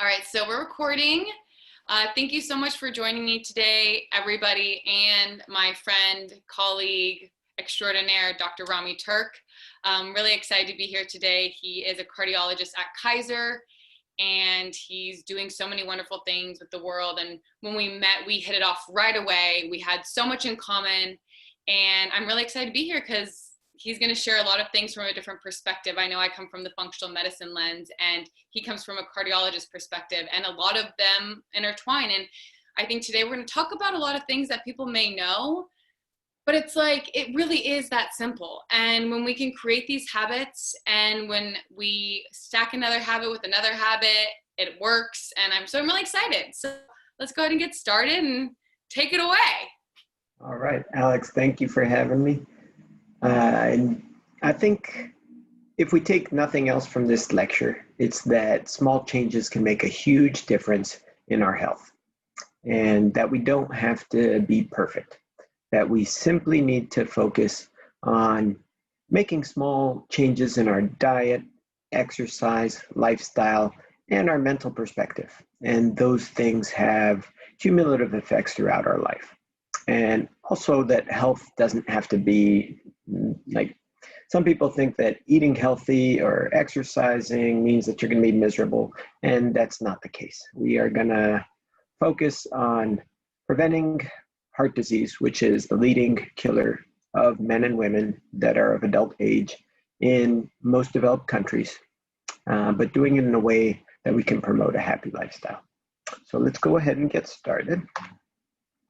All right, so we're recording. Thank you so much for joining me today, everybody, and my friend, colleague extraordinaire, Dr. Rami Turk. I'm really excited to be here today. He is a cardiologist at Kaiser, and he's doing so many wonderful things with the world. And when we met, we hit it off right away. We had so much in common, and I'm really excited to be here because he's going to share a lot of things from a different perspective. I know I come from the functional medicine lens, and he comes from a cardiologist perspective, and a lot of them intertwine. And I think today we're going to talk about a lot of things that people may know, but it's like, it really is that simple. And when we can create these habits, and when we stack another habit with another habit, it works. And I'm really excited. So let's go ahead and get started and take it away. All right, Alex, thank you for having me. And I think if we take nothing else from this lecture, it's that small changes can make a huge difference in our health, and that we don't have to be perfect, that we simply need to focus on making small changes in our diet, exercise, lifestyle, and our mental perspective. And those things have cumulative effects throughout our life. And also that health doesn't have to be like, some people think that eating healthy or exercising means that you're going to be miserable, and that's not the case. We are going to focus on preventing heart disease, which is the leading killer of men and women that are of adult age in most developed countries, but doing it in a way that we can promote a happy lifestyle. So let's go ahead and get started.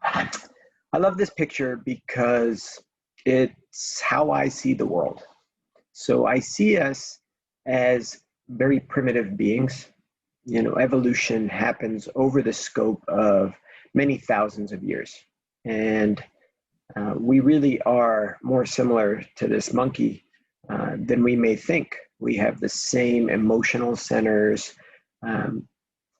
I love this picture because it's how I see the world. So I see us as very primitive beings. You know, evolution happens over the scope of many thousands of years. And we really are more similar to this monkey than we may think. We have the same emotional centers.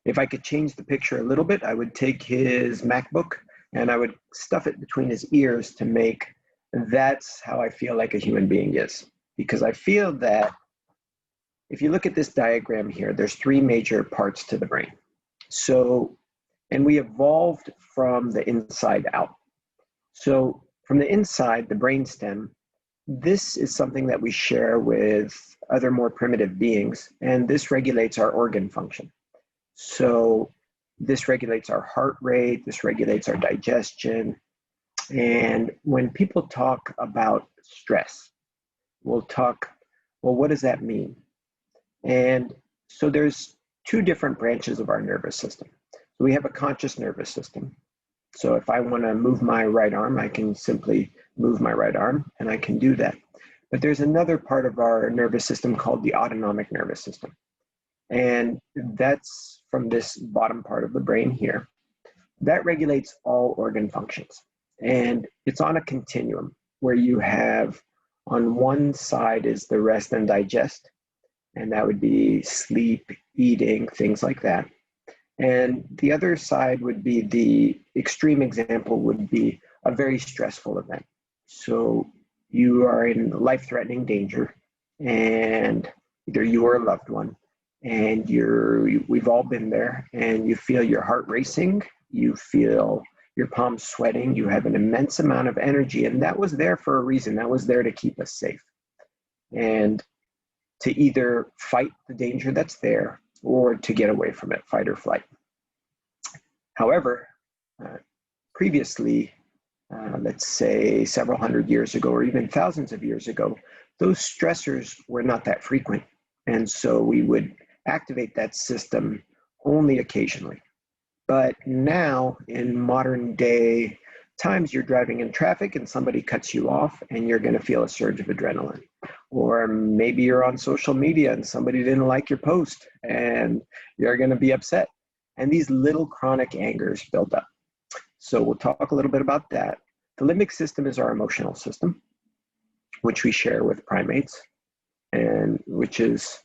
If I could change the picture a little bit, I would take his MacBook and I would stuff it between his ears to make that's how I feel like a human being is. Because I feel that if you look at this diagram here, there's three major parts to the brain. So, and we evolved from the inside out. So from the inside, the brainstem, this is something that we share with other more primitive beings, and this regulates our organ function. So this regulates our heart rate, this regulates our digestion. And when people talk about stress, we'll talk, well, what does that mean? And so there's two different branches of our nervous system. So we have a conscious nervous system. So if I want to move my right arm, I can simply move my right arm, and I can do that. But there's another part of our nervous system called the autonomic nervous system. And that's from this bottom part of the brain here. That regulates all organ functions. And it's on a continuum where you have, on one side is the rest and digest, and that would be sleep, eating, things like that. And the other side would be, the extreme example would be a very stressful event. So you are in life-threatening danger, and either you or a loved one, and we've all been there, and you feel your heart racing, you feel your palms sweating, you have an immense amount of energy, and that was there for a reason. That was there to keep us safe and to either fight the danger that's there or to get away from it, fight or flight. However, previously, let's say several hundred years ago or even thousands of years ago, those stressors were not that frequent. And so we would activate that system only occasionally. But now, in modern day times, you're driving in traffic and somebody cuts you off and you're going to feel a surge of adrenaline. Or maybe you're on social media and somebody didn't like your post and you're going to be upset. And these little chronic angers build up. So we'll talk a little bit about that. The limbic system is our emotional system, which we share with primates, and which is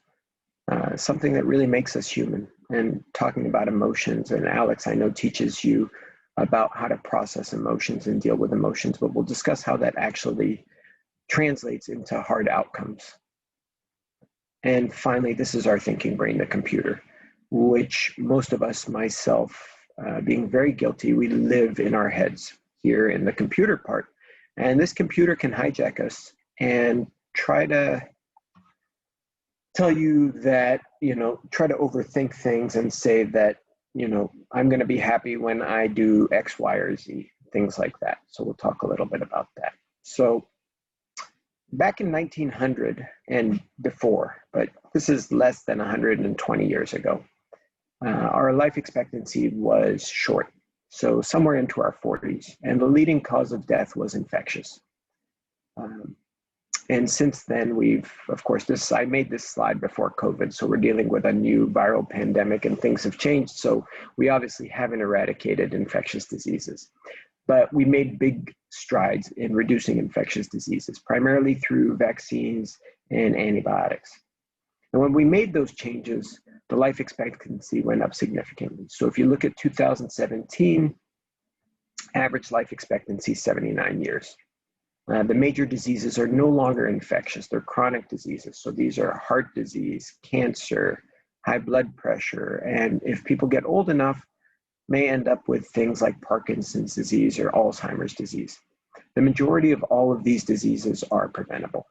something that really makes us human. And talking about emotions, and Alex, I know, teaches you about how to process emotions and deal with emotions, but we'll discuss how that actually translates into hard outcomes. And finally, this is our thinking brain, the computer. which most of us, myself being very guilty, we live in our heads here in the computer part. And this computer can hijack us and try to tell you that, try to overthink things and say that, I'm going to be happy when I do X, Y, or Z, things like that. So we'll talk a little bit about that. So back in 1900 and before, but this is less than 120 years ago, our life expectancy was short. So somewhere into our 40s, and the leading cause of death was infectious. And since then, of course, I made this slide before COVID, so we're dealing with a new viral pandemic and things have changed. So we obviously haven't eradicated infectious diseases, but we made big strides in reducing infectious diseases, primarily through vaccines and antibiotics. And when we made those changes, the life expectancy went up significantly. So if you look at 2017, average life expectancy, 79 years. The major diseases are no longer infectious, they're chronic diseases. So these are heart disease, cancer, high blood pressure, and if people get old enough, may end up with things like Parkinson's disease or Alzheimer's disease. The majority of all of these diseases are preventable.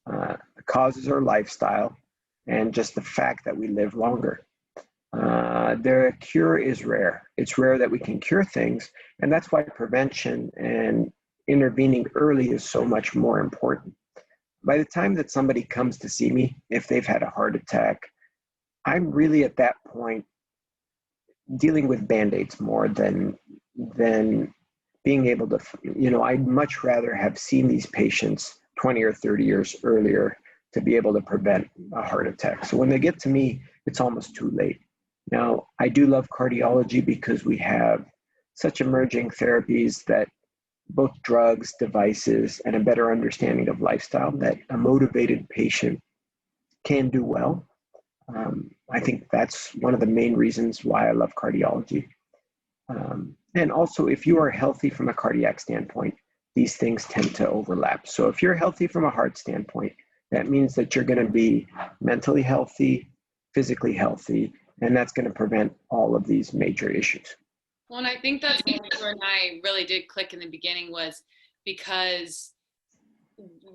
The causes are lifestyle and just the fact that we live longer. The cure is rare. It's rare that we can cure things, and that's why prevention and intervening early is so much more important. By the time that somebody comes to see me, if they've had a heart attack, I'm really at that point dealing with Band-Aids more than being able to, I'd much rather have seen these patients 20 or 30 years earlier to be able to prevent a heart attack. So when they get to me, it's almost too late. Now, I do love cardiology because we have such emerging therapies that both drugs, devices, and a better understanding of lifestyle that a motivated patient can do well. I think that's one of the main reasons why I love cardiology. And also, if you are healthy from a cardiac standpoint, these things tend to overlap. So if you're healthy from a heart standpoint, that means that you're going to be mentally healthy, physically healthy, and that's going to prevent all of these major issues. Well, and I think that's what you and I really did click in the beginning, was because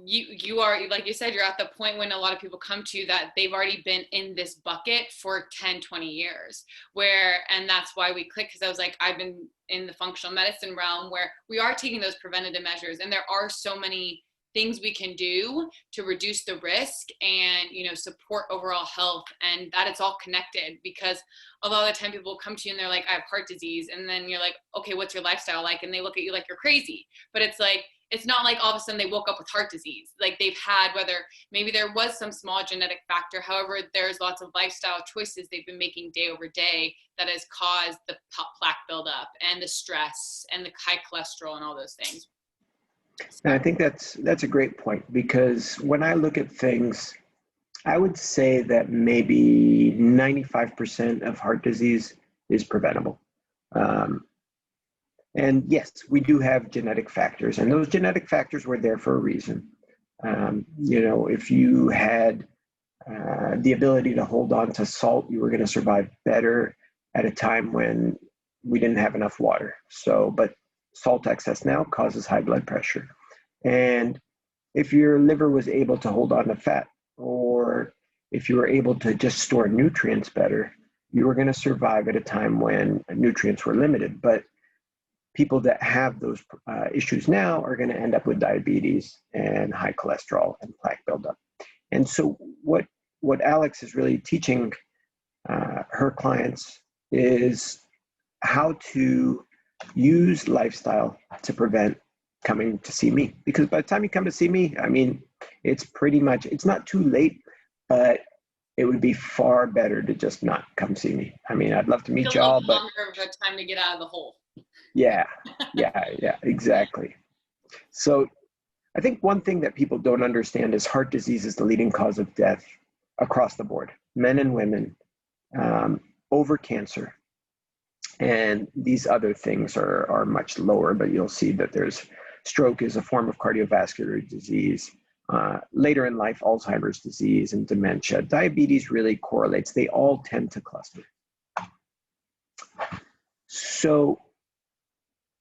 you are, like you said, you're at the point when a lot of people come to you that they've already been in this bucket for 10, 20 years, and that's why we clicked, because I was like, I've been in the functional medicine realm where we are taking those preventative measures, and there are so many things we can do to reduce the risk and, support overall health, and that it's all connected. Because a lot of the time people come to you and they're like, I have heart disease. And then you're like, okay, what's your lifestyle like? And they look at you like you're crazy. But it's like, it's not like all of a sudden they woke up with heart disease. Like they've had, whether maybe there was some small genetic factor. However, there's lots of lifestyle choices they've been making day over day that has caused the plaque buildup and the stress and the high cholesterol and all those things. And I think that's a great point, because when I look at things, I would say that maybe 95% of heart disease is preventable. And yes, we do have genetic factors, and those genetic factors were there for a reason. If you had the ability to hold on to salt, you were going to survive better at a time when we didn't have enough water. But salt excess now causes high blood pressure. And if your liver was able to hold on to fat, or if you were able to just store nutrients better, you were going to survive at a time when nutrients were limited. But people that have those issues now are going to end up with diabetes and high cholesterol and plaque buildup. And so what Alex is really teaching her clients is how to use lifestyle to prevent coming to see me. Because by the time you come to see me, it's not too late, but it would be far better to just not come see me. I'd love to meet y'all, but longer of a time to get out of the hole. Yeah, exactly. So I think one thing that people don't understand is heart disease is the leading cause of death across the board, men and women, over cancer. And these other things are much lower, but you'll see that there's stroke is a form of cardiovascular disease. later in life, Alzheimer's disease and dementia. Diabetes really correlates. They all tend to cluster. So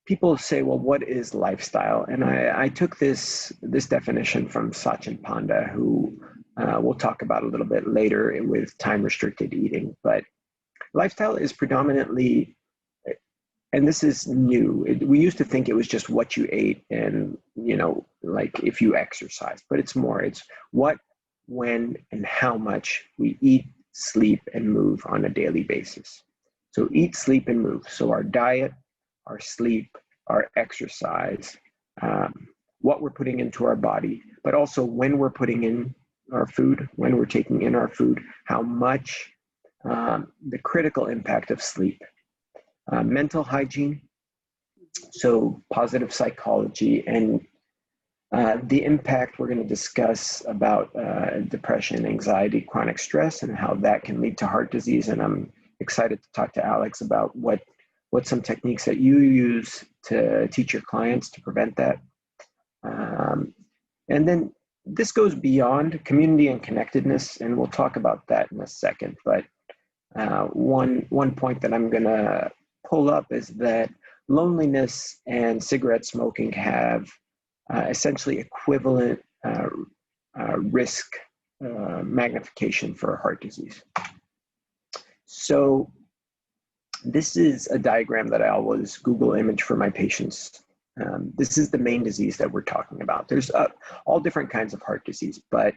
people say, well, what is lifestyle? And I took this definition from Sachin Panda, who we'll talk about a little bit later with time-restricted eating. But lifestyle is predominantly, and this is new. We used to think it was just what you ate and, like if you exercise, but it's more, it's what, when, and how much we eat, sleep, and move on a daily basis. So eat, sleep, and move. So our diet, our sleep, our exercise, what we're putting into our body, but also when we're putting in our food, when we're taking in our food, how much, the critical impact of sleep. Mental hygiene, so positive psychology, and the impact we're going to discuss about depression, anxiety, chronic stress, and how that can lead to heart disease. And I'm excited to talk to Alex about what some techniques that you use to teach your clients to prevent that. And then this goes beyond community and connectedness, and we'll talk about that in a second. But one point that I'm going to pull up is that loneliness and cigarette smoking have essentially equivalent risk magnification for heart disease. So this is a diagram that I always Google image for my patients. This is the main disease that we're talking about. There's all different kinds of heart disease, but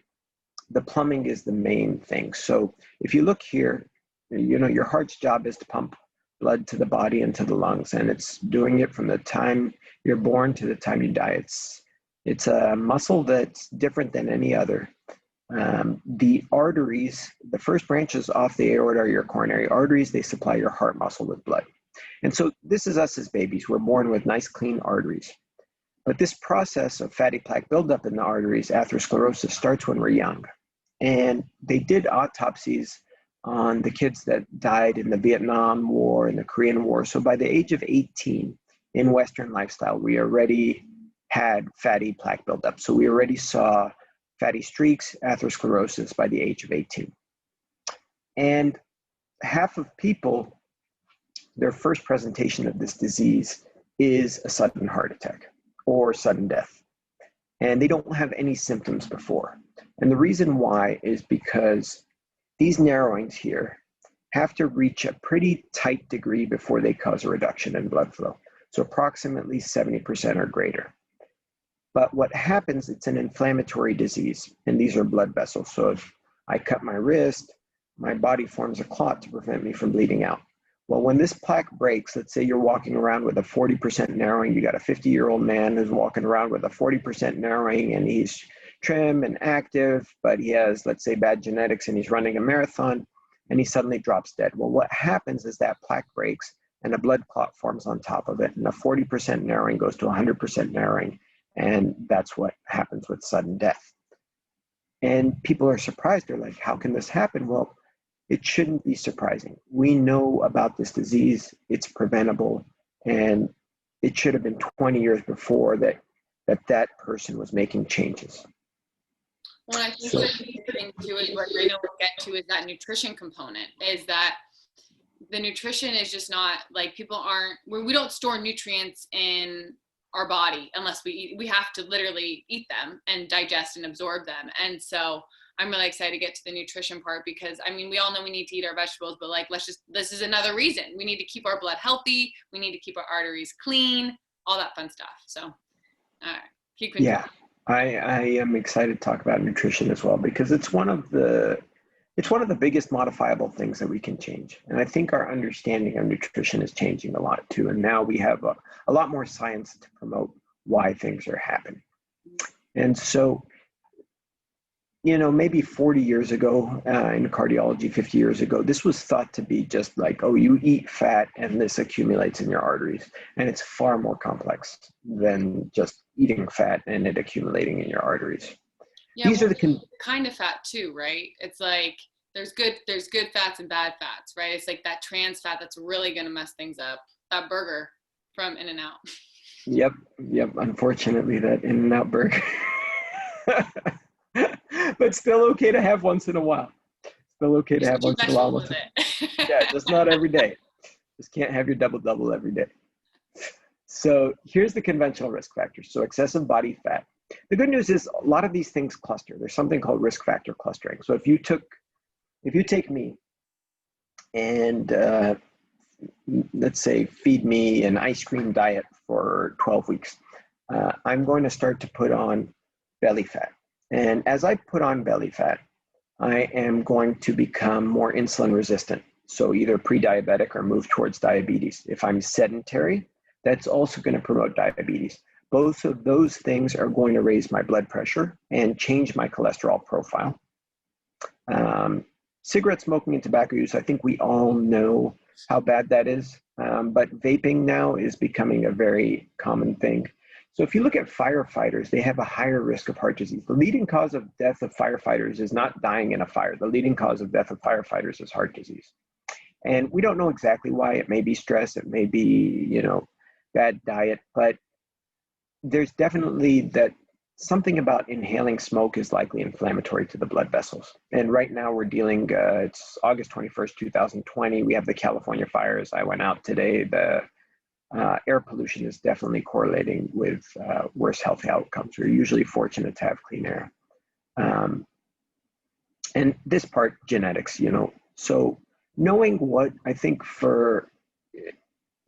the plumbing is the main thing. So if you look here, your heart's job is to pump blood to the body and to the lungs, and it's doing it from the time you're born to the time you die. It's a muscle that's different than any other. The arteries, the first branches off the aorta are your coronary arteries. They supply your heart muscle with blood. And so this is us as babies. We're born with nice, clean arteries. But this process of fatty plaque buildup in the arteries, atherosclerosis, starts when we're young. And they did autopsies on the kids that died in the Vietnam War and the Korean War. So by the age of 18, in Western lifestyle, we already had fatty plaque buildup. So we already saw fatty streaks, atherosclerosis by the age of 18. And half of people, their first presentation of this disease is a sudden heart attack or sudden death. And they don't have any symptoms before. And the reason why is because these narrowings here have to reach a pretty tight degree before they cause a reduction in blood flow. So approximately 70% or greater. But what happens, it's an inflammatory disease, and these are blood vessels. So if I cut my wrist, my body forms a clot to prevent me from bleeding out. Well, when this plaque breaks, let's say you're walking around with a 40% narrowing, you got a 50-year-old man who's walking around with a 40% narrowing, and he's trim and active, but he has, let's say, bad genetics, and he's running a marathon, and he suddenly drops dead. Well, what happens is that plaque breaks, and a blood clot forms on top of it, and a 40% narrowing goes to 100% narrowing, and that's what happens with sudden death. And people are surprised. They're like, how can this happen? Well, it shouldn't be surprising. We know about this disease. It's preventable, and it should have been 20 years before that person was making changes. Well, I think the thing too is what I know we'll get to is that nutrition component, is that the nutrition is just not like we don't store nutrients in our body unless we have to literally eat them and digest and absorb them. And so I'm really excited to get to the nutrition part because we all know we need to eat our vegetables, but this is another reason we need to keep our blood healthy. We need to keep our arteries clean, all that fun stuff. So, all right, keep going. Yeah. I am excited to talk about nutrition as well because it's one of the biggest modifiable things that we can change. And I think our understanding of nutrition is changing a lot too. And now we have a lot more science to promote why things are happening. And so, maybe 40 years ago in cardiology, 50 years ago, this was thought to be just like, oh, you eat fat and this accumulates in your arteries. And it's far more complex than just eating fat and it accumulating in your arteries. Yeah, These are the kind of fat too, right? It's like there's good fats and bad fats, right? It's like that trans fat that's really going to mess things up. That burger from In-N-Out. Yep. Unfortunately, that In-N-Out burger. But still okay to have once in a while. Still okay to Just have two once in a while. vegetables with it. Yeah, just not every day. Just can't have your double every day. So here's the conventional risk factors. So excessive body fat. The good news is a lot of these things cluster. There's something called risk factor clustering. So if you take me and let's say feed me an ice cream diet for 12 weeks, I'm going to start to put on belly fat. And as I put on belly fat, I am going to become more insulin resistant. So either pre-diabetic or move towards diabetes. If I'm sedentary, that's also going to promote diabetes. Both of those things are going to raise my blood pressure and change my cholesterol profile. Cigarette smoking and tobacco use, I think we all know how bad that is, but vaping now is becoming a very common thing. So if you look at firefighters, they have a higher risk of heart disease. The leading cause of death of firefighters is not dying in a fire. The leading cause of death of firefighters is heart disease. And we don't know exactly why. It may be stress, it may be, bad diet, but there's definitely that something about inhaling smoke is likely inflammatory to the blood vessels. And right now we're dealing, it's August 21st, 2020. We have the California fires. I went out today. The air pollution is definitely correlating with worse health outcomes. We're usually fortunate to have clean air. And this part, genetics, so knowing what I think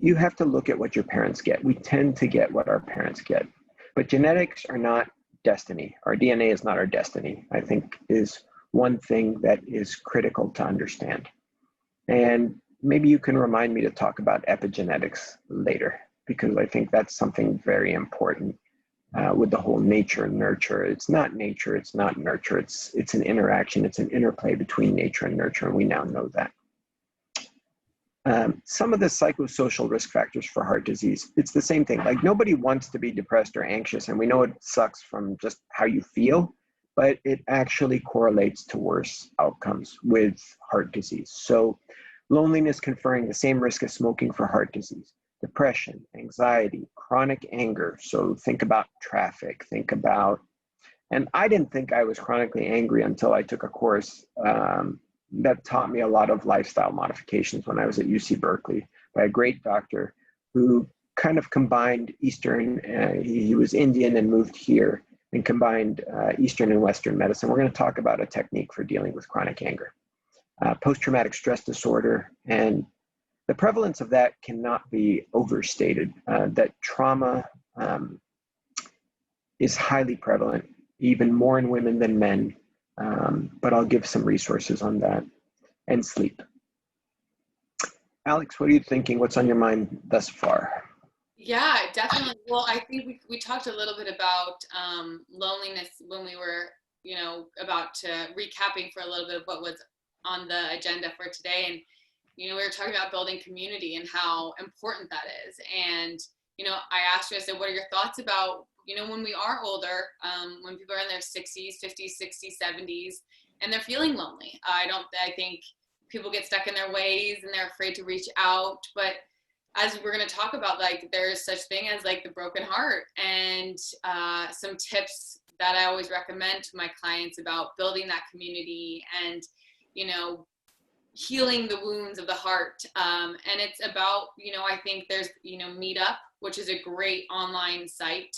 you have to look at what your parents get. We tend to get what our parents get, but genetics are not destiny. Our DNA is not our destiny, I think is one thing that is critical to understand. And maybe you can remind me to talk about epigenetics later, because I think that's something very important with the whole nature and nurture. It's not nature, it's not nurture. It's an interaction, it's an interplay between nature and nurture, and we now know that. Some of the psychosocial risk factors for heart disease, it's the same thing. Like nobody wants to be depressed or anxious, and we know it sucks from just how you feel, but it actually correlates to worse outcomes with heart disease. So loneliness conferring the same risk as smoking for heart disease, depression, anxiety, chronic anger. So think about traffic, and I didn't think I was chronically angry until I took a course that taught me a lot of lifestyle modifications when I was at UC Berkeley by a great doctor who kind of combined Eastern, he was Indian and moved here and combined Eastern and Western medicine. We're going to talk about a technique for dealing with chronic anger, post-traumatic stress disorder, and the prevalence of that cannot be overstated, that trauma is highly prevalent, even more in women than men. But I'll give some resources on that, and sleep. Alex, what are you thinking? What's on your mind thus far? Yeah, definitely. Well, I think we talked a little bit about loneliness when we were, about to recapping for a little bit of what was on the agenda for today. And, we were talking about building community and how important that is. And, I asked you, I said, what are your thoughts about, when we are older, when people are in their 60s, 50s, 60s, 70s, and they're feeling lonely. I think people get stuck in their ways and they're afraid to reach out. But as we're going to talk about, like, there's such thing as like the broken heart, and some tips that I always recommend to my clients about building that community and, healing the wounds of the heart. And it's about, I think there's, Meetup, which is a great online site.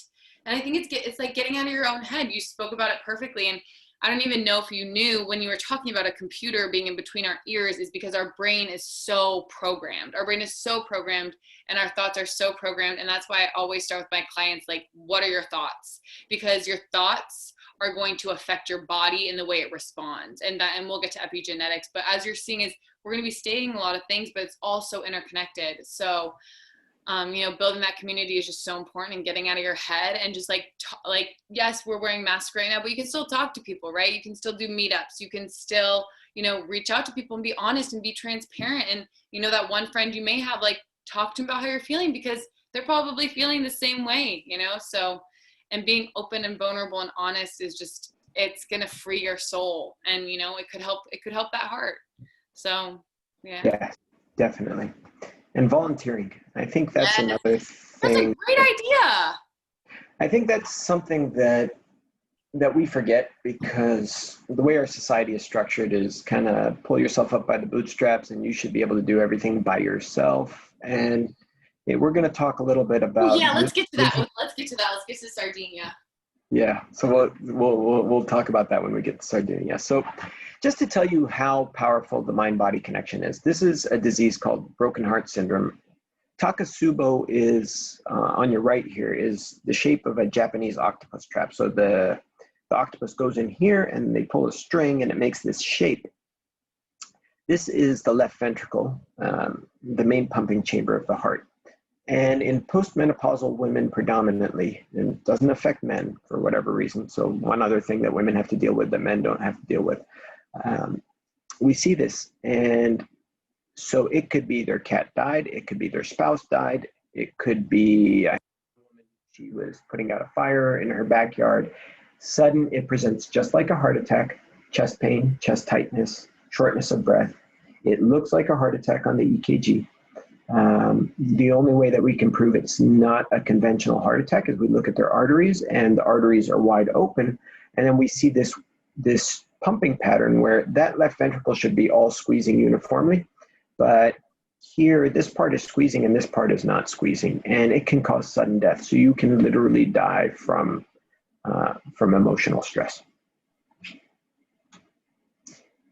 And I think it's like getting out of your own head. You spoke about it perfectly. And I don't even know if you knew when you were talking about a computer being in between our ears is because our brain is so programmed. Our brain is so programmed and our thoughts are so programmed. And that's why I always start with my clients, like, what are your thoughts? Because your thoughts are going to affect your body in the way it responds. And we'll get to epigenetics. But as you're seeing is we're going to be stating a lot of things, but it's also interconnected. So building that community is just so important, and getting out of your head and just yes, we're wearing masks right now, but you can still talk to people, right? You can still do meetups. You can still, reach out to people and be honest and be transparent. And, that one friend you may have, like, talk to them about how you're feeling, because they're probably feeling the same way, so, and being open and vulnerable and honest is just, it's going to free your soul. And, it could help that heart. So, yeah. Yeah, definitely. And volunteering. I think that's another thing. That's a great idea. I think that's something that that we forget, because the way our society is structured is kind of pull yourself up by the bootstraps and you should be able to do everything by yourself. And we're going to talk a little bit Oh, about. yeah, let's get to that. Let's get to that. Let's get to Sardinia. Yeah, so we'll talk about that when we get to Sardinia. So just to tell you how powerful the mind-body connection is, this is a disease called broken heart syndrome. Takotsubo is, on your right here, is the shape of a Japanese octopus trap. So the octopus goes in here and they pull a string and it makes this shape. This is the left ventricle, the main pumping chamber of the heart. And in postmenopausal women predominantly, and it doesn't affect men for whatever reason. So one other thing that women have to deal with that men don't have to deal with. We see this. And so it could be their cat died. It could be their spouse died. It could be a woman, she was putting out a fire in her backyard. Sudden, it presents just like a heart attack, chest pain, chest tightness, shortness of breath. It looks like a heart attack on the EKG. The only way that we can prove it's not a conventional heart attack is we look at their arteries, and the arteries are wide open. And then we see this pumping pattern where that left ventricle should be all squeezing uniformly. But here, this part is squeezing and this part is not squeezing. And it can cause sudden death. So you can literally die from emotional stress.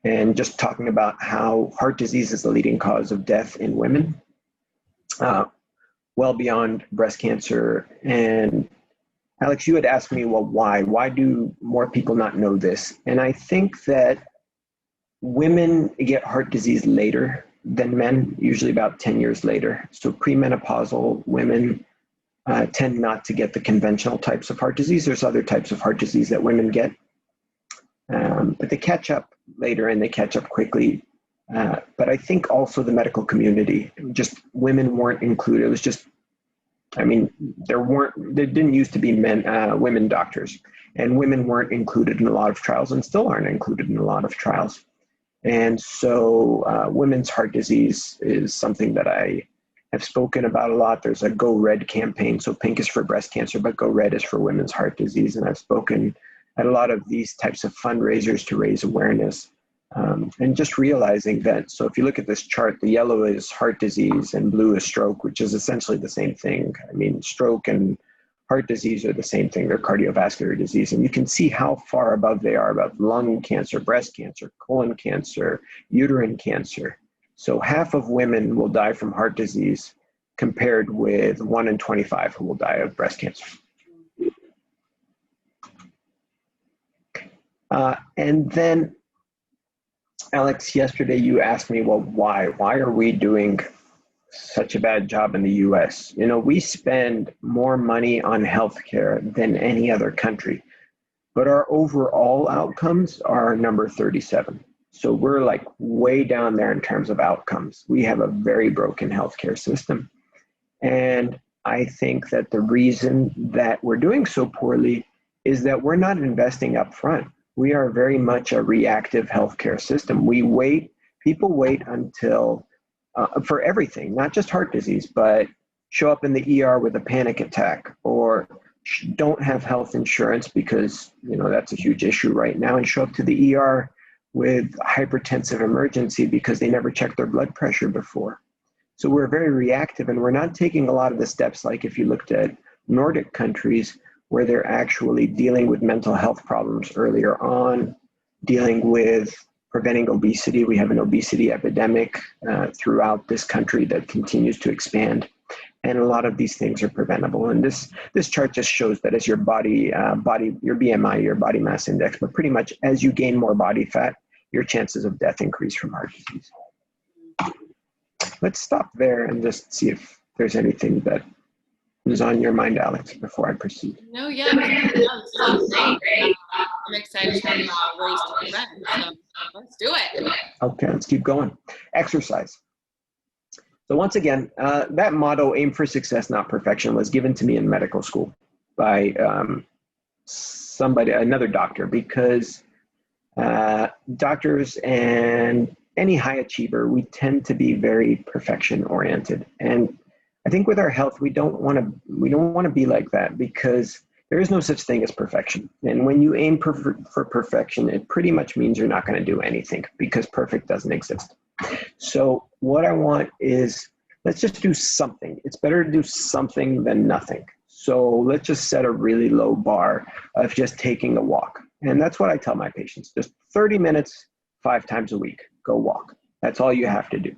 And just talking about how heart disease is the leading cause of death in women. Well beyond breast cancer. And Alex, you had asked me, well, why? Why do more people not know this? And I think that women get heart disease later than men, usually about 10 years later. So premenopausal women tend not to get the conventional types of heart disease. There's other types of heart disease that women get, but they catch up later and they catch up quickly. But I think also the medical community, just women weren't included. It was just, I mean, there didn't used to be women doctors, and women weren't included in a lot of trials and still aren't included in a lot of trials. And so women's heart disease is something that I have spoken about a lot. There's a Go Red campaign. So pink is for breast cancer, but Go Red is for women's heart disease. And I've spoken at a lot of these types of fundraisers to raise awareness. And just realizing that, so if you look at this chart, the yellow is heart disease and blue is stroke, which is essentially the same thing. I mean, stroke and heart disease are the same thing. They're cardiovascular disease. And you can see how far above they are about lung cancer, breast cancer, colon cancer, uterine cancer. So half of women will die from heart disease compared with 1 in 25 who will die of breast cancer. And then, Alex, yesterday you asked me, well, why? Why are we doing such a bad job in the US? You know, we spend more money on healthcare than any other country, but our overall outcomes are number 37. So we're like way down there in terms of outcomes. We have a very broken healthcare system. And I think that the reason that we're doing so poorly is that we're not investing up front. We are very much a reactive healthcare system. People wait until, for everything, not just heart disease, but show up in the ER with a panic attack, or don't have health insurance because, you know, that's a huge issue right now, and show up to the ER with hypertensive emergency because they never checked their blood pressure before. So we're very reactive, and we're not taking a lot of the steps, like if you looked at Nordic countries, where they're actually dealing with mental health problems earlier on, dealing with preventing obesity. We have an obesity epidemic throughout this country that continues to expand. And a lot of these things are preventable. And this chart just shows that as your your BMI, your body mass index, but pretty much as you gain more body fat, your chances of death increase from heart disease. Let's stop there and just see if there's anything that is on your mind, Alex, before I proceed. No, yeah, this is all great. I'm excited to talk about ways to prevent, so let's do it. Okay, let's keep going. Exercise. So once again, that motto, aim for success, not perfection, was given to me in medical school by another doctor, because doctors and any high achiever, we tend to be very perfection oriented. And I think with our health, we don't want to be like that, because There is no such thing as perfection. And when you aim for perfection, it pretty much means you're not going to do anything because perfect doesn't exist. So what I want is, let's just do something. It's better to do something than nothing. So let's just set a really low bar of just taking a walk. And that's what I tell my patients. Just 30 minutes, 5 times a week, go walk. That's all you have to do.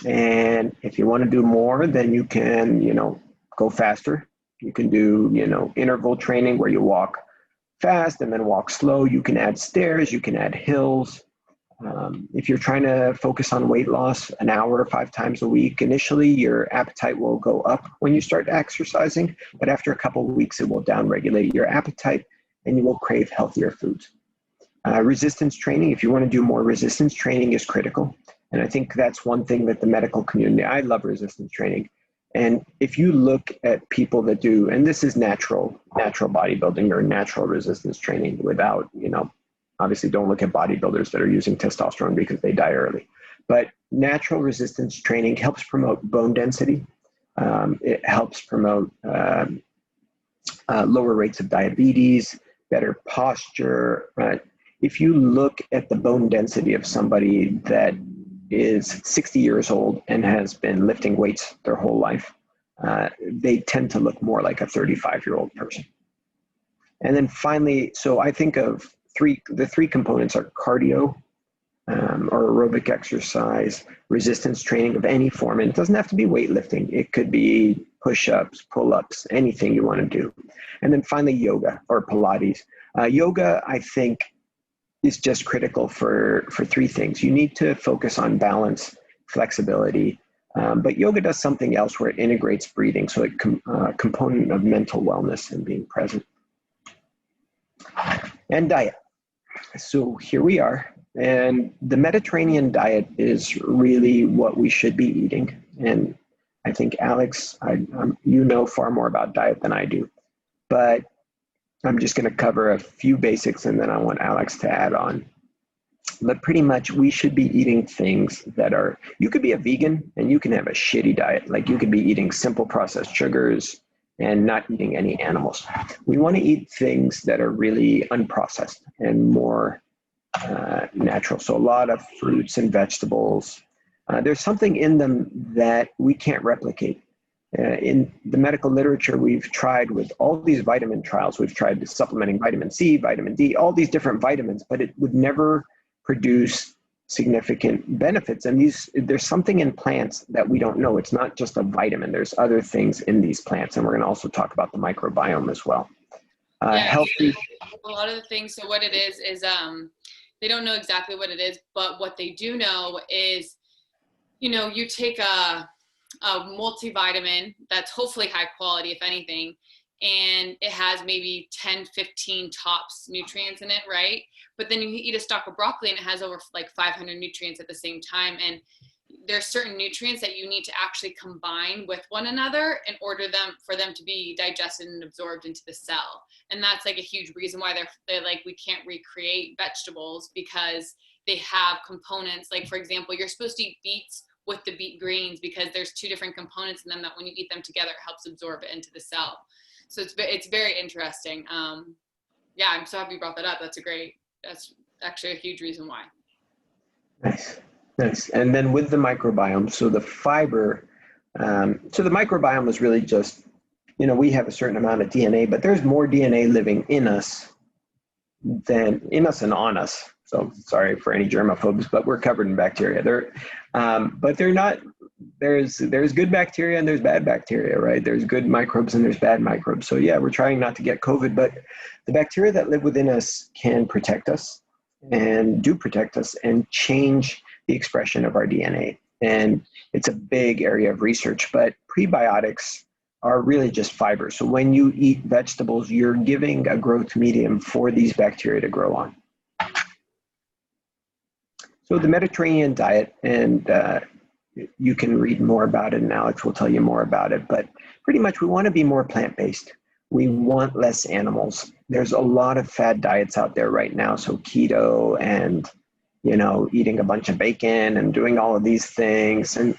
And if you want to do more, then you can, go faster. You can do, interval training where you walk fast and then walk slow. You can add stairs, you can add hills. If you're trying to focus on weight loss, an hour, 5 times a week, initially your appetite will go up when you start exercising, but after a couple of weeks, it will downregulate your appetite and you will crave healthier foods. Resistance training, if you want to do more resistance training, is critical. And I think that's one thing that the medical community, I love resistance training. And if you look at people that do, and this is natural bodybuilding or natural resistance training without, obviously don't look at bodybuilders that are using testosterone because they die early. But natural resistance training helps promote bone density. It helps promote lower rates of diabetes, better posture, right? If you look at the bone density of somebody that is 60 years old and has been lifting weights their whole life, they tend to look more like a 35-year-old person. And then finally, so I think of the three components are cardio, or aerobic exercise, resistance training of any form. And it doesn't have to be weightlifting. It could be push-ups, pull-ups, anything you want to do. And then finally, yoga or Pilates. Yoga, I think, is just critical for 3 things. You need to focus on balance, flexibility, but yoga does something else where it integrates breathing. So it's a component of mental wellness and being present. And diet. So here we are. And the Mediterranean diet is really what we should be eating. And I think, Alex, you know far more about diet than I do. But I'm just going to cover a few basics and then I want Alex to add on. But pretty much we should be eating things that are, you could be a vegan and you can have a shitty diet. Like you could be eating simple processed sugars and not eating any animals. We want to eat things that are really unprocessed and more natural. So a lot of fruits and vegetables. There's something in them that we can't replicate. In the medical literature, we've tried with all these vitamin trials. We've tried supplementing vitamin C, vitamin D, all these different vitamins, but it would never produce significant benefits. And there's something in plants that we don't know. It's not just a vitamin. There's other things in these plants. And we're going to also talk about the microbiome as well. Healthy. A lot of the things, so what it is they don't know exactly what it is, but what they do know is, you take a multivitamin that's hopefully high quality, if anything, and it has maybe 10, 15 tops nutrients in it, right? But then you eat a stalk of broccoli and it has over like 500 nutrients at the same time. And there's certain nutrients that you need to actually combine with one another in order for them to be digested and absorbed into the cell. And that's like a huge reason why they're like, we can't recreate vegetables because they have components. Like, for example, you're supposed to eat beets with the beet greens because there's 2 different components in them that when you eat them together, it helps absorb it into the cell. So it's very interesting. Yeah, I'm so happy you brought that up. That's actually a huge reason why. Nice. And then with the microbiome, so the fiber, so the microbiome is really just, we have a certain amount of DNA, but there's more DNA living in us than in us and on us. So sorry for any germaphobes, but we're covered in bacteria. But they're not, there's good bacteria and there's bad bacteria, right? There's good microbes and there's bad microbes. So yeah, we're trying not to get COVID, but the bacteria that live within us can protect us and do protect us and change the expression of our DNA. And it's a big area of research, but prebiotics are really just fiber. So when you eat vegetables, you're giving a growth medium for these bacteria to grow on. So the Mediterranean diet, and you can read more about it and Alex will tell you more about it, but pretty much we want to be more plant-based. We want less animals. There's a lot of fad diets out there right now. So keto and, eating a bunch of bacon and doing all of these things. And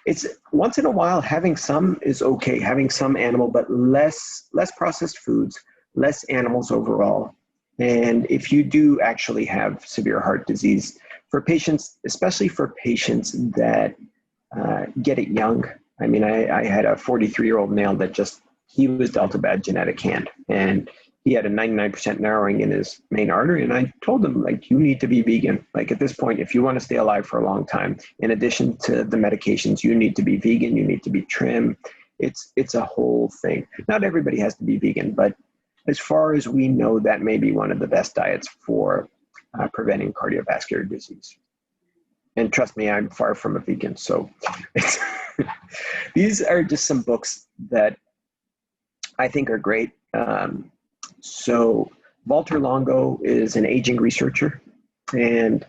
it's once in a while having some is okay, having some animal, but less processed foods, less animals overall. And if you do actually have severe heart disease, for patients, especially for patients that get it young. I mean, I had a 43-year-old male that he was dealt a bad genetic hand, and he had a 99% narrowing in his main artery. And I told him, like, you need to be vegan. Like, at this point, if you want to stay alive for a long time, in addition to the medications, you need to be vegan, you need to be trim. It's a whole thing. Not everybody has to be vegan, but as far as we know, that may be one of the best diets for preventing cardiovascular disease. And trust me, I'm far from a vegan. So these are just some books that I think are great. So Walter Longo is an aging researcher, and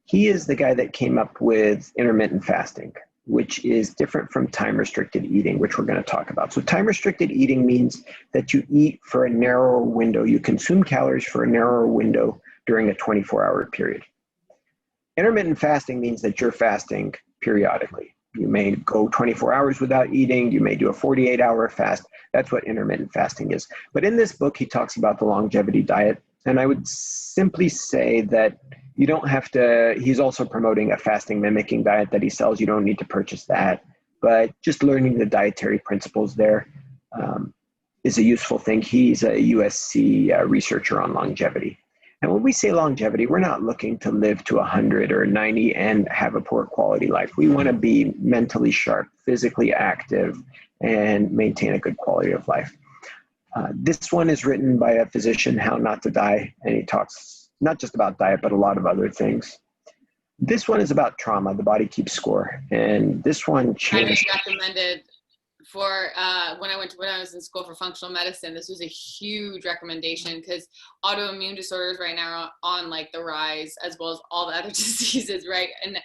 he is the guy that came up with intermittent fasting, which is different from time-restricted eating, which we're going to talk about. So time-restricted eating means that you eat for a narrower window. You consume calories for a narrower window during a 24-hour period. Intermittent fasting means that you're fasting periodically. You may go 24 hours without eating. You may do a 48-hour fast. That's what intermittent fasting is. But in this book, he talks about the longevity diet. And I would simply say that you don't have to, he's also promoting a fasting mimicking diet that he sells. You don't need to purchase that. But just learning the dietary principles there is a useful thing. He's a USC researcher on longevity. And when we say longevity, we're not looking to live to 100 or 90 and have a poor quality life. We want to be mentally sharp, physically active, and maintain a good quality of life. This one is written by a physician, How Not to Die, and he talks not just about diet, but a lot of other things. This one is about trauma, the body keeps score. And this one changed. I recommended for when I was in school for functional medicine. This was a huge recommendation because autoimmune disorders right now are on like the rise, as well as all the other diseases, right? And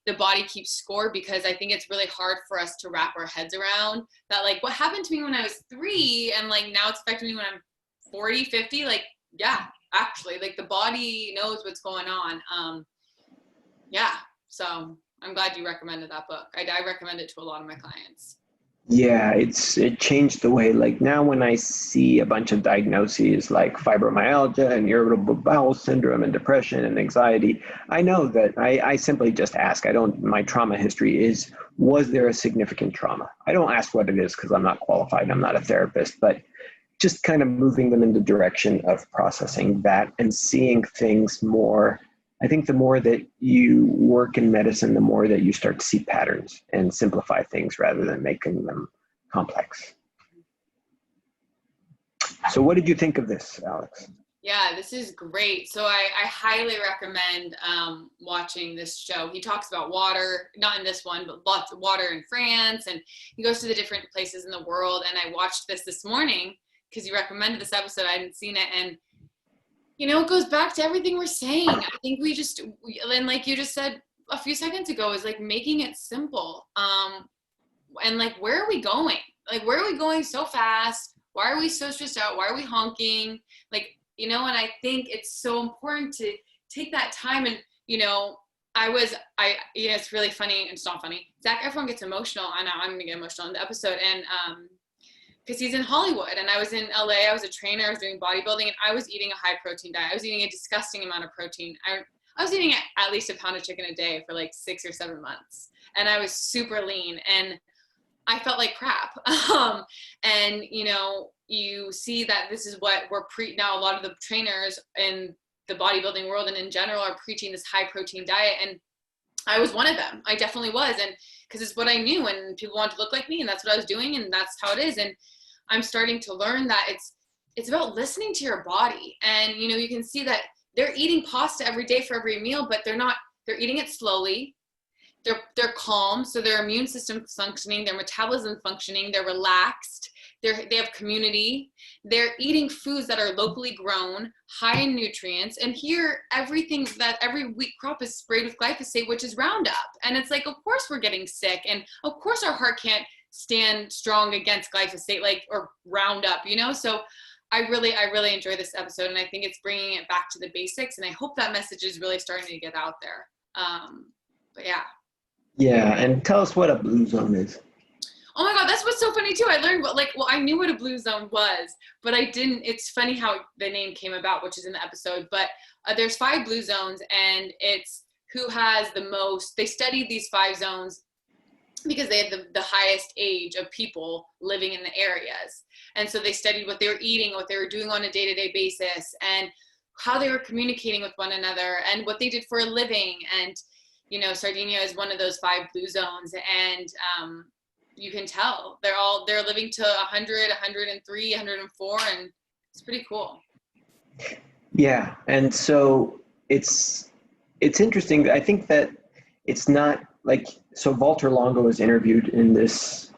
the body keeps score, because I think it's really hard for us to wrap our heads around that, like, what happened to me when I was 3 and like now it's affecting me when I'm 40, 50. Like, yeah, actually, like the body knows what's going on. Yeah, so I'm glad you recommended that book. I recommend it to a lot of my clients. Yeah, it changed the way, like now when I see a bunch of diagnoses like fibromyalgia and irritable bowel syndrome and depression and anxiety, I know that I simply just ask. My trauma history is, was there a significant trauma? I don't ask what it is because I'm not qualified. I'm not a therapist, but just kind of moving them in the direction of processing that and seeing things more. I think the more that you work in medicine, the more that you start to see patterns and simplify things rather than making them complex. So what did you think of this, Alex? Yeah, this is great. So I highly recommend watching this show. He talks about water, not in this one, but lots of water in France. And he goes to the different places in the world. And I watched this morning because you recommended this episode. I hadn't seen it. And you know, it goes back to everything we're saying. I think and like you just said a few seconds ago, is like making it simple. And like, where are we going? Like, where are we going so fast? Why are we so stressed out? Why are we honking? Like, you know, and I think it's so important to take that time. And, you know, it's really funny. It's not funny. Zac Efron gets emotional. I know I'm going to get emotional in the episode. And, because he's in Hollywood, and I was in LA. I was a trainer. I was doing bodybuilding, and I was eating a high protein diet. I was eating a disgusting amount of protein. I was eating at least a pound of chicken a day for like 6 or 7 months, and I was super lean, and I felt like crap. And you know, you see that this is what we're now. A lot of the trainers in the bodybuilding world and in general are preaching this high protein diet, and I was one of them. I definitely was, and because it's what I knew, and people want to look like me, and that's what I was doing, and that's how it is. And I'm starting to learn that it's about listening to your body. And, you know, you can see that they're eating pasta every day for every meal, but they're eating it slowly. They're calm. So their immune system functioning, their metabolism functioning, they're relaxed. They have community. They're eating foods that are locally grown, high in nutrients. And here, every wheat crop is sprayed with glyphosate, which is Roundup. And it's like, of course we're getting sick. And of course our heart can't stand strong against glyphosate, or Roundup, you know? So I really enjoy this episode, and I think it's bringing it back to the basics, and I hope that message is really starting to get out there. But yeah. Yeah, and tell us what a blue zone is. Oh my God, that's what's so funny too. I learned I knew what a blue zone was, but I didn't. It's funny how the name came about, which is in the episode. But there's 5 blue zones, and it's who has the most. They studied these 5 zones because they had the highest age of people living in the areas. And so they studied what they were eating, what they were doing on a day-to-day basis, and how they were communicating with one another, and what they did for a living. And, Sardinia is one of those 5 blue zones. And you can tell they're living to 100, 103, 104, and it's pretty cool. Yeah. And so it's interesting. I think that it's not so Walter Longo was interviewed in this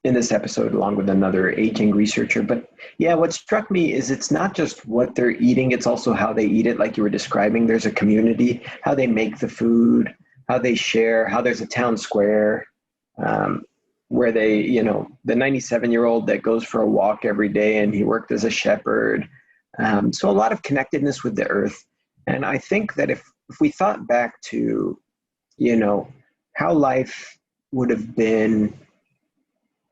episode along with another aging researcher. But yeah, what struck me is it's not just what they're eating, it's also how they eat it. Like you were describing, there's a community, how they make the food, how they share, how there's a town square, where they, the 97-year-old that goes for a walk every day and he worked as a shepherd. So a lot of connectedness with the earth. And I think that if we thought back to, how life would have been,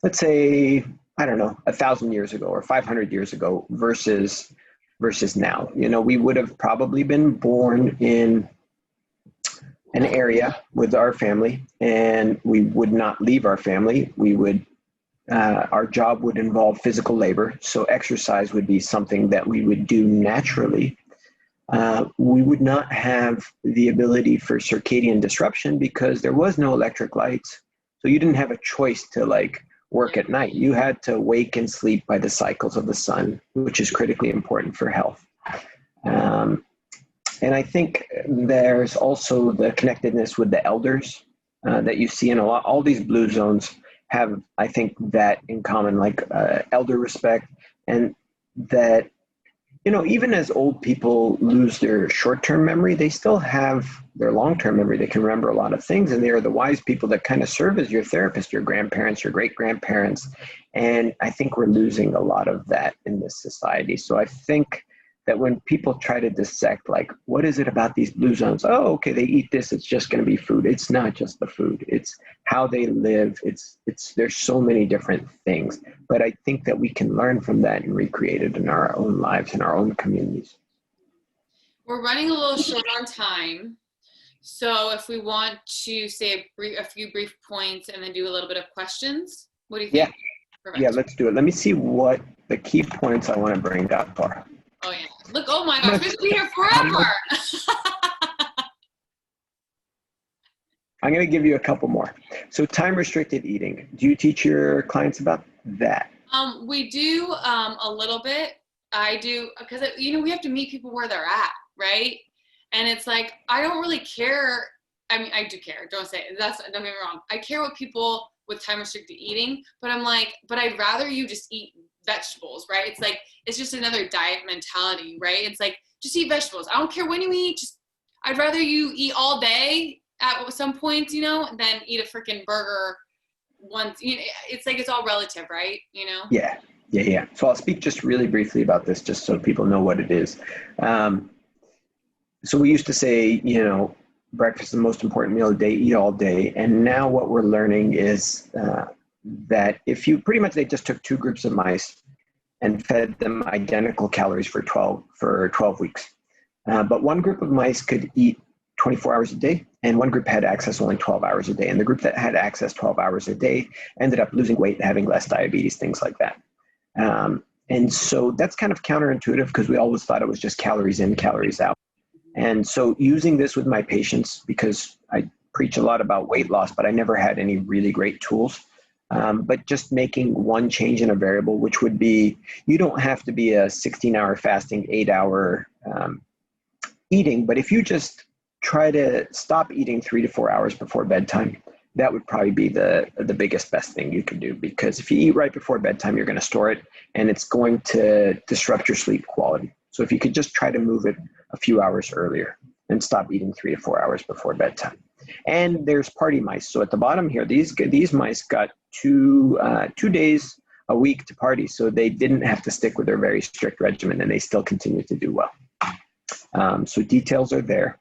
let's say, I don't know, 1,000 years ago or 500 years ago versus now, we would have probably been born in an area with our family, and we would not leave our family. We would, our job would involve physical labor. So exercise would be something that we would do naturally. We would not have the ability for circadian disruption because there was no electric lights. So you didn't have a choice to work at night. You had to wake and sleep by the cycles of the sun, which is critically important for health. And I think there's also the connectedness with the elders that you see in all these blue zones have, I think, that in common, elder respect, and that, even as old people lose their short-term memory, they still have their long-term memory. They can remember a lot of things, and they are the wise people that kind of serve as your therapist, your grandparents, your great-grandparents. And I think we're losing a lot of that in this society. So I think that when people try to dissect, what is it about these blue zones? Oh, okay, they eat this, it's just going to be food. It's not just the food. It's how they live. There's so many different things. But I think that we can learn from that and recreate it in our own lives, in our own communities. We're running a little short on time. So if we want to say a few brief points and then do a little bit of questions, what do you think? Yeah, Perfect. Yeah, let's do it. Let me see what the key points I want to bring up are. Oh yeah. Look, oh my gosh, we're gonna be here forever. I'm going to give you a couple more. So time-restricted eating. Do you teach your clients about that? We do a little bit. I do, because we have to meet people where they're at, right? And it's I don't really care. I mean, I do care. Don't get me wrong. I care what people with time-restricted eating, but but I'd rather you just eat vegetables, right? It's just another diet mentality, right? It's just eat vegetables. I don't care when you eat. I'd rather you eat all day at some points, than eat a freaking burger once. It's all relative, right? Yeah. So I'll speak just really briefly about this, just so people know what it is. So we used to say, breakfast is the most important meal of the day, eat all day. And now what we're learning is that if you they just took 2 groups of mice and fed them identical calories for 12 weeks. But one group of mice could eat 24 hours a day, and one group had access only 12 hours a day. And the group that had access 12 hours a day ended up losing weight and having less diabetes, things like that. And so that's kind of counterintuitive because we always thought it was just calories in, calories out. And so using this with my patients, because I preach a lot about weight loss, but I never had any really great tools. But just making one change in a variable, which would be, you don't have to be a 16-hour fasting, 8-hour eating, but if you just try to stop eating 3 to 4 hours before bedtime, that would probably be the biggest, best thing you can do. Because if you eat right before bedtime, you're going to store it, and it's going to disrupt your sleep quality. So if you could just try to move it a few hours earlier and stop eating 3 to 4 hours before bedtime. And there's party mice. So at the bottom here, these mice got 2 days a week to party. So they didn't have to stick with their very strict regimen, and they still continue to do well. So details are there.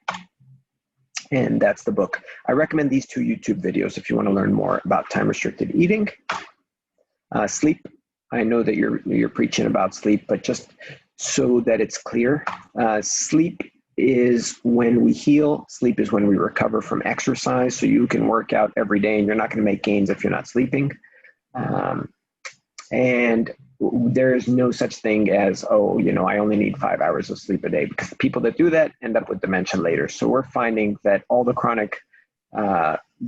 and that's the book. I recommend these two YouTube videos if you want to learn more about time-restricted eating. Sleep. I know that you're preaching about sleep, but just so that it's clear, sleep is when we heal. Sleep is when we recover from exercise. So you can work out every day and you're not going to make gains if you're not sleeping. And there is no such thing as, oh, I only need 5 hours of sleep a day, because the people that do that end up with dementia later. So we're finding that all the chronic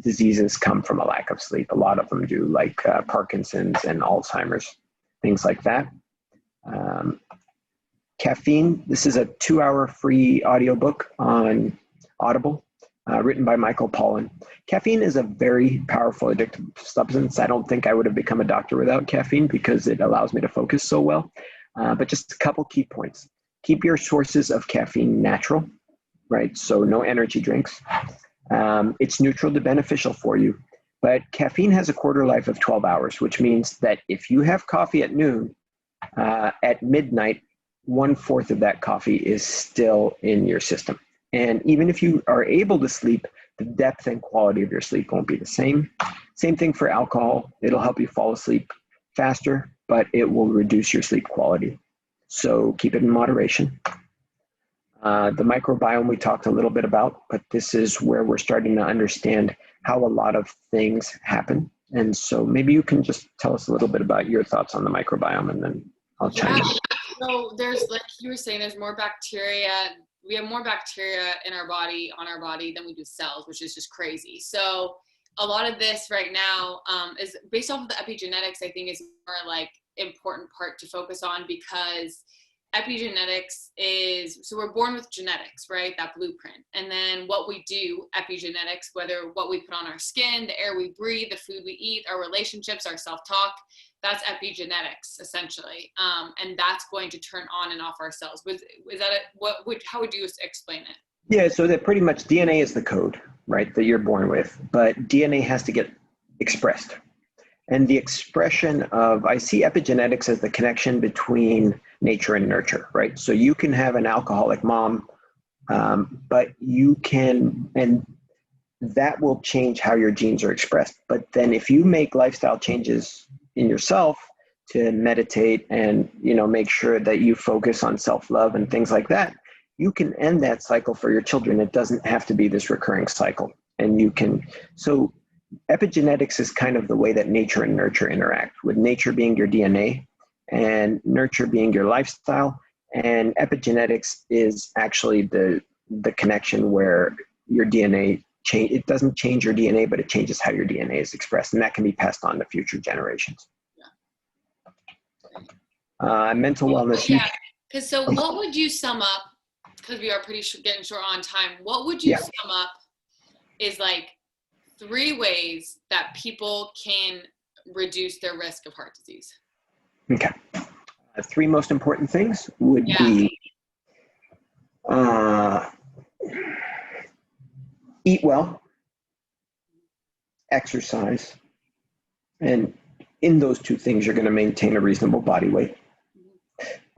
diseases come from a lack of sleep. A lot of them do, like Parkinson's and Alzheimer's, things like that. Caffeine. This is a 2-hour free audiobook on Audible, written by Michael Pollan. Caffeine is a very powerful addictive substance. I don't think I would have become a doctor without caffeine because it allows me to focus so well. But just a couple key points. Keep your sources of caffeine natural, right? So no energy drinks. It's neutral to beneficial for you. But caffeine has a quarter life of 12 hours, which means that if you have coffee at noon, at midnight, 1/4 of that coffee is still in your system. And even if you are able to sleep, the depth and quality of your sleep won't be the same. Same thing for alcohol. It'll help you fall asleep faster, but it will reduce your sleep quality. So keep it in moderation. The microbiome we talked a little bit about, but this is where we're starting to understand how a lot of things happen. And so maybe you can just tell us a little bit about your thoughts on the microbiome, and then I'll chime in. So there's, like you were saying, there's more bacteria. We have more bacteria in our body, on our body, than we do cells, which is just crazy. So a lot of this right now is based off of the epigenetics. I think is more like important part to focus on, because epigenetics is, so we're born with genetics, right? That blueprint. And then what we do, epigenetics, whether what we put on our skin, the air we breathe, the food we eat, our relationships, our self-talk, that's epigenetics essentially. And that's going to turn on and off our cells. Is that it? How would you explain it? Yeah, so that pretty much DNA is the code, right, that you're born with, but DNA has to get expressed. And the expression of, I see epigenetics as the connection between nature and nurture, right? So you can have an alcoholic mom, but you can, and that will change how your genes are expressed. But then if you make lifestyle changes in yourself to meditate and, make sure that you focus on self-love and things like that, you can end that cycle for your children. It doesn't have to be this recurring cycle. And you can, so epigenetics is kind of the way that nature and nurture interact, with nature being your DNA and nurture being your lifestyle. And epigenetics is actually the connection where your DNA change. It doesn't change your DNA, but it changes how your DNA is expressed, and that can be passed on to future generations. Mental wellness. Yeah, because so what would you sum up, because we are getting short on time, what would you sum up is like 3 ways that people can reduce their risk of heart disease? Okay. 3 most important things would be eat well, exercise, and in those 2 things, you're going to maintain a reasonable body weight.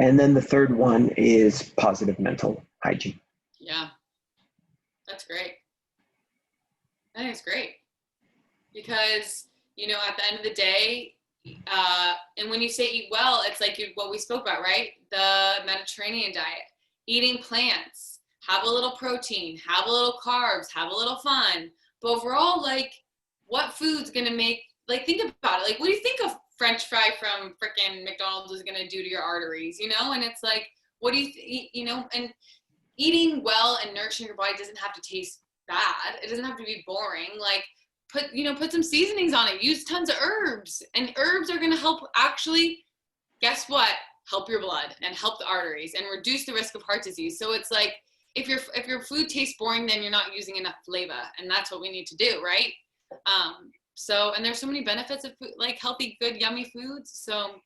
And then the third one is positive mental hygiene. Yeah, that's great. I think it's great because, at the end of the day, and when you say eat well, it's like what we spoke about, right? The Mediterranean diet, eating plants, have a little protein, have a little carbs, have a little fun. But overall, like, what food's going to make, like, think about it. Like, what do you think of French fry from frickin' McDonald's is going to do to your arteries, And it's like, what do you, and eating well and nourishing your body doesn't have to taste bad. It doesn't have to be boring. Like, put some seasonings on it. Use tons of herbs. And herbs are going to help actually, guess what? Help your blood and help the arteries and reduce the risk of heart disease. So it's like, if your food tastes boring, then you're not using enough flavor. And that's what we need to do, right? And there's so many benefits of food, like healthy, good, yummy foods. So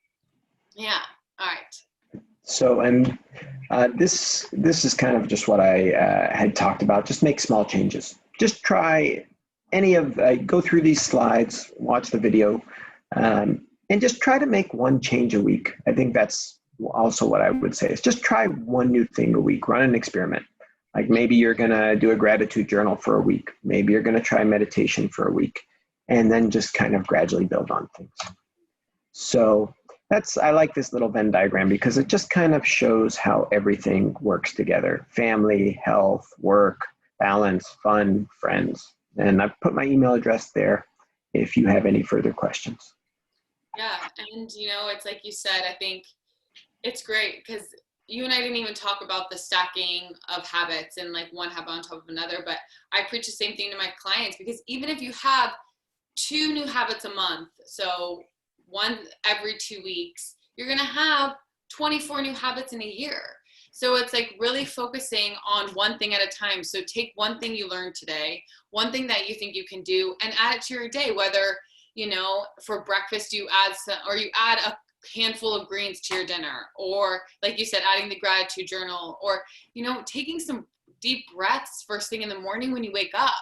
yeah. All right. So, and this is kind of just what I had talked about. Just make small changes. Just try go through these slides, watch the video, and just try to make 1 change a week. I think that's also what I would say is just try 1 new thing a week, run an experiment. Like maybe you're going to do a gratitude journal for a week. Maybe you're going to try meditation for a week, and then just kind of gradually build on things. So I like this little Venn diagram because it just kind of shows how everything works together. Family, health, work, balance, fun, friends. And I've put my email address there if you have any further questions. Yeah, and it's like you said, I think it's great because you and I didn't even talk about the stacking of habits and like one habit on top of another, but I preach the same thing to my clients because even if you have 2 new habits a month, so one every 2 weeks, you're going to have 24 new habits in a year. So it's like really focusing on one thing at a time. So take one thing you learned today, one thing that you think you can do, and add it to your day. Whether, for breakfast you add a handful of greens to your dinner, or like you said, adding the gratitude journal, or, taking some deep breaths first thing in the morning when you wake up,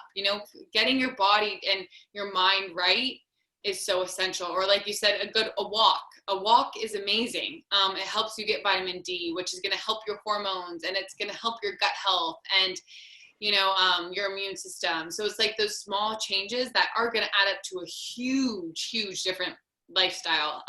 getting your body and your mind right is so essential. Or like you said, a walk is amazing. It helps you get vitamin D, which is going to help your hormones, and it's going to help your gut health and your immune system. So it's like those small changes that are going to add up to a huge different lifestyle.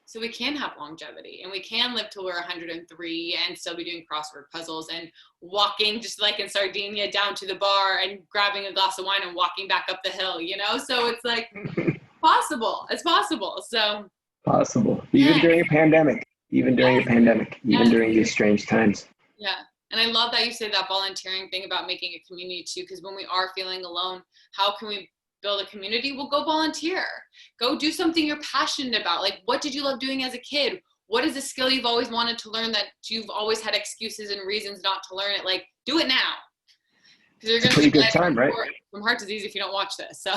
So we can have longevity, and we can live till we're 103 and still be doing crossword puzzles and walking just like in Sardinia down to the bar and grabbing a glass of wine and walking back up the hill, So it's like possible. It's possible. So possible. Even during a pandemic, even during these strange times. Yeah. And I love that you say that volunteering thing about making a community too, because when we are feeling alone, how can we build a community? Well, go volunteer. Go do something you're passionate about. Like, what did you love doing as a kid? What is a skill you've always wanted to learn that you've always had excuses and reasons not to learn it? Like, do it now. Because you're going to pretty good time, right? From heart disease if you don't watch this. So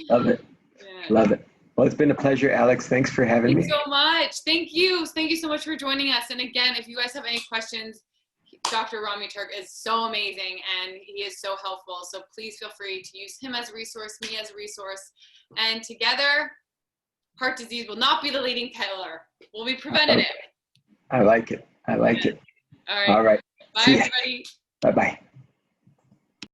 love it. Yeah. Love it. Well, it's been a pleasure, Alex. Thanks for having me. Thanks so much. Thank you. Thank you so much for joining us. And again, if you guys have any questions, Dr. Rami Turk is so amazing and he is so helpful. So please feel free to use him as a resource, me as a resource. And together, heart disease will not be the leading killer. We'll be preventative. I like it. I like it. All right. Bye, everybody. Bye-bye.